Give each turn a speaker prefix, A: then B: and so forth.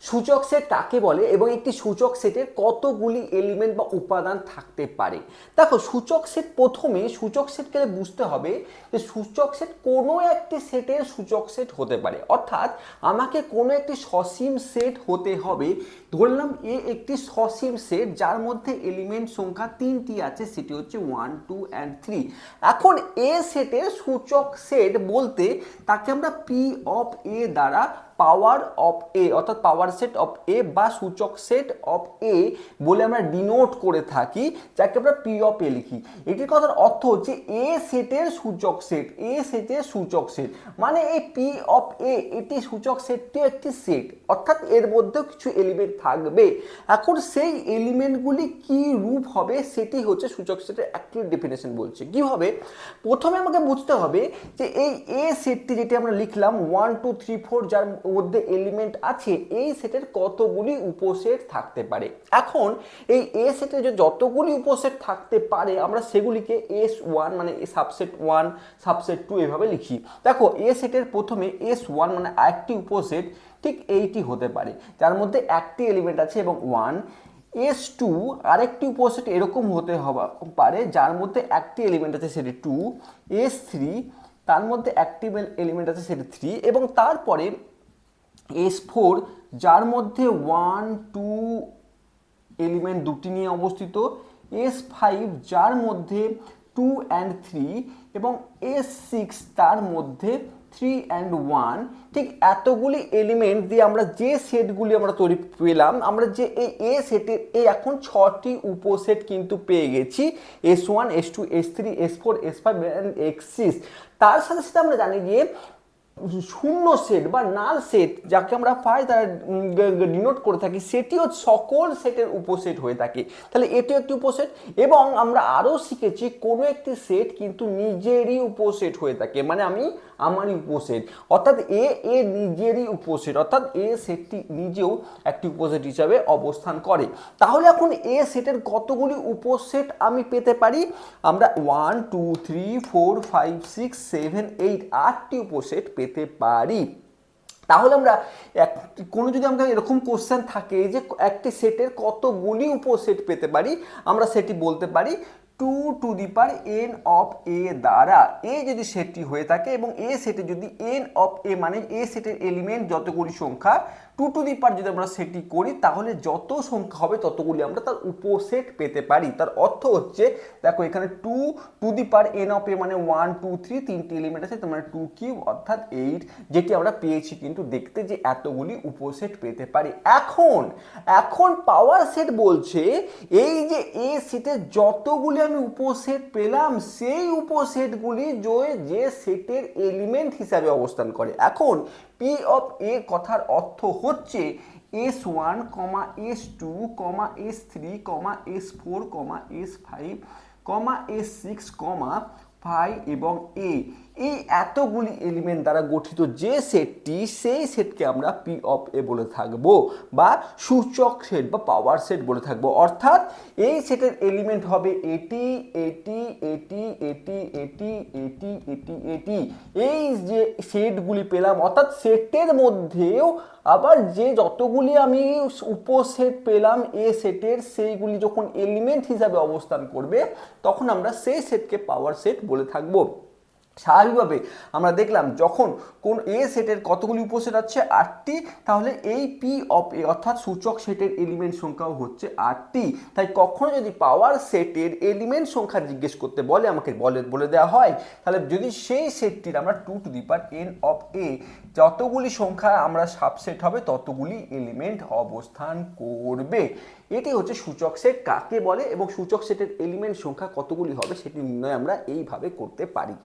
A: সূচক সেট কাকে বলে এবং একটি সূচক সেটের কতগুলি এলিমেন্ট বা উপাদান থাকতে পারে। দেখো, সূচক সেট, প্রথমে সূচক সেটকে বুঝতে হবে যে সূচক সেট কোনো একটি সেটের সূচক সেট হতে পারে, অর্থাৎ আমাকে কোনো একটি সসীম সেট হতে হবে। ধরলাম এ একটি সসীম সেট যার মধ্যে এলিমেন্ট সংখ্যা 3টি আছে, সেটি হচ্ছে 1, 2 and 3। এখন এ সেটের সূচক সেট বলতে তাকে আমরা পি অফ এ দ্বারা পাওয়ার অফ এ অর্থাৎ পাওয়ার সেট অফ এ বা সূচক সেট অফ এ বলে আমরা ডিনোট করে থাকি, যাকে আমরা পি অফ এ লিখি। এটির কথার অর্থ হচ্ছে এ সেটের সূচক সেট, এ সেটের সূচক সেট মানে এই পি অফ এ, এটি সূচক সেটটিও একটি সেট, অর্থাৎ এর মধ্যেও কিছু এলিমেন্ট থাকবে। এখন সেই এলিমেন্টগুলি কি রূপ হবে সেটি হচ্ছে সূচক সেটের একটি ডেফিনেশন বলছে। কিভাবে? প্রথমে আমাকে বুঝতে হবে যে এই এ সেটটি যেটি আমরা লিখলাম 1, 2, 3, 4 যার মধ্যে এলিমেন্ট আছে, এই সেটের কতগুলি উপসেট থাকতে পারে। এখন এই এ সেটের যে যতগুলি উপসেট থাকতে পারে আমরা সেগুলিকে S1 মানে সাবসেট 1, সাবসেট 2 এভাবে লিখি। দেখো, এ সেটের প্রথমে S1 মানে আরেকটি উপসেট ঠিক এইটি হতে পারে যার মধ্যে একটি এলিমেন্ট আছে এবং 1। S2 আরেকটি উপসেট এরকম হতে পারে যার মধ্যে একটি এলিমেন্ট আছে, সেটি 2। S3 তার মধ্যে একটি এলিমেন্ট আছে, সেটি 3। এবং তারপরে S4 যার মধ্যে 1, 2 এলিমেন্ট দুটি নিয়ে অবস্থিত, S5 যার মধ্যে 2 and 3 এবং S6 তার মধ্যে 3 and 1। ঠিক এতগুলি এলিমেন্ট দিয়ে আমরা যে সেটগুলি আমরা তৈরি পেলাম, আমরা যে এই এ সেটের এই এখন 6টি উপসেট কিন্তু পেয়ে গেছি, S1, S2, S3, S4, S5 and S6। তার সাথে সাথে আমরা জানি যে শূন্য সেট বা নাল সেট যাকে আমরা পাই তারা ডিনোট করে থাকি, সেটিও সকল সেটের উপসেট হয়ে থাকে। তাহলে এটিও একটি উপসেট। এবং আমরা আরও শিখেছি কোনো একটি সেট কিন্তু নিজেরই উপসেট হয়ে থাকে, মানে আমারই উপসেট, অর্থাৎ এ নিজেরই উপসেট, অর্থাৎ এ সেটটি নিজেও একটি উপসেট হিসাবে অবস্থান করে। তাহলে এখন এ সেটের কতগুলি উপসেট আমি পেতে পারি? আমরা 1, 2, 3, 4, 5, 6, 7, 8 8টি উপসেট পেতে পারি। তাহলে আমরা কোনো যদি আমাদের এরকম কোশ্চেন থাকে যে একটি সেটের কতগুলি উপসেট পেতে পারি, আমরা সেটি বলতে পারি 2 to the power n of a দ্বারা। এ যদি সেটটি হয়ে থাকে এবং এ সেটে যদি n of a মানে এ সেটের এলিমেন্ট যতগুলি সংখ্যা 2 to the power যদি আমরা সেটি করি, তাহলে যত সংখ্যা হবে ততগুলি আমরা তার উপসেট পেতে পারি। তার অর্থ হচ্ছে, দেখো এখানে 2 to the power n of a মানে 1, 2, 3 তিনটি এলিমেন্ট আছে, তার মানে 2 কিউব অর্থাৎ 8, যেটি আমরা পেয়েছি কিন্তু দেখতে যে এতগুলি উপসেট পেতে পারি। এখন পাওয়ার সেট বলছে এই যে এ সেটের যতগুলি আমি উপসেট পেলাম সেই উপসেটগুলি যে সেটের এলিমেন্ট হিসাবে অবস্থান করে। এখন পি অফ এ কথার অর্থ হচ্ছে S1, S2, S3, S4, S5, S6, 5 এবং এ, এই এতগুলি এলিমেন্ট দ্বারা গঠিত যে সেটটি, সেই সেটকে আমরা পি অফ এ বলে থাকবো বা সূচক সেট বা পাওয়ার সেট বলে থাকবো। অর্থাৎ এই সেটের এলিমেন্ট হবে এটি, এটি, এটি, এটি, এটি, এটি, এটি, এটি। এই যে সেটগুলি পেলাম, অর্থাৎ সেটের মধ্যেও আবার যে যতগুলি আমি উপসেট পেলাম এ সেটের, সেইগুলি যখন এলিমেন্ট হিসাবে অবস্থান করবে তখন আমরা সেই সেটকে পাওয়ার সেট বলে থাকবো। স্বাভাবিকভাবে আমরা দেখলাম যখন কোন এ সেটের কতগুলি উপসেট আছে 8টি, তাহলে এই পি অফ এ অর্থাৎ সূচক সেটের এলিমেন্ট সংখ্যাও হচ্ছে 8টি। তাই কখনো যদি পাওয়ার সেটের এলিমেন্ট সংখ্যা জিজ্ঞেস করতে বলে, আমাকে বলে দেওয়া হয়, তাহলে যদি সেই সেটটির আমরা 2 to the power n of a যতগুলি সংখ্যা আমরা সাবসেট হবে ততগুলি এলিমেন্ট অবস্থান করবে। এটি হচ্ছে সূচক সেট কাকে বলে এবং সূচক সেটের এলিমেন্ট সংখ্যা কতগুলি হবে সেটি নির্ণয় আমরা এইভাবে করতে পারি।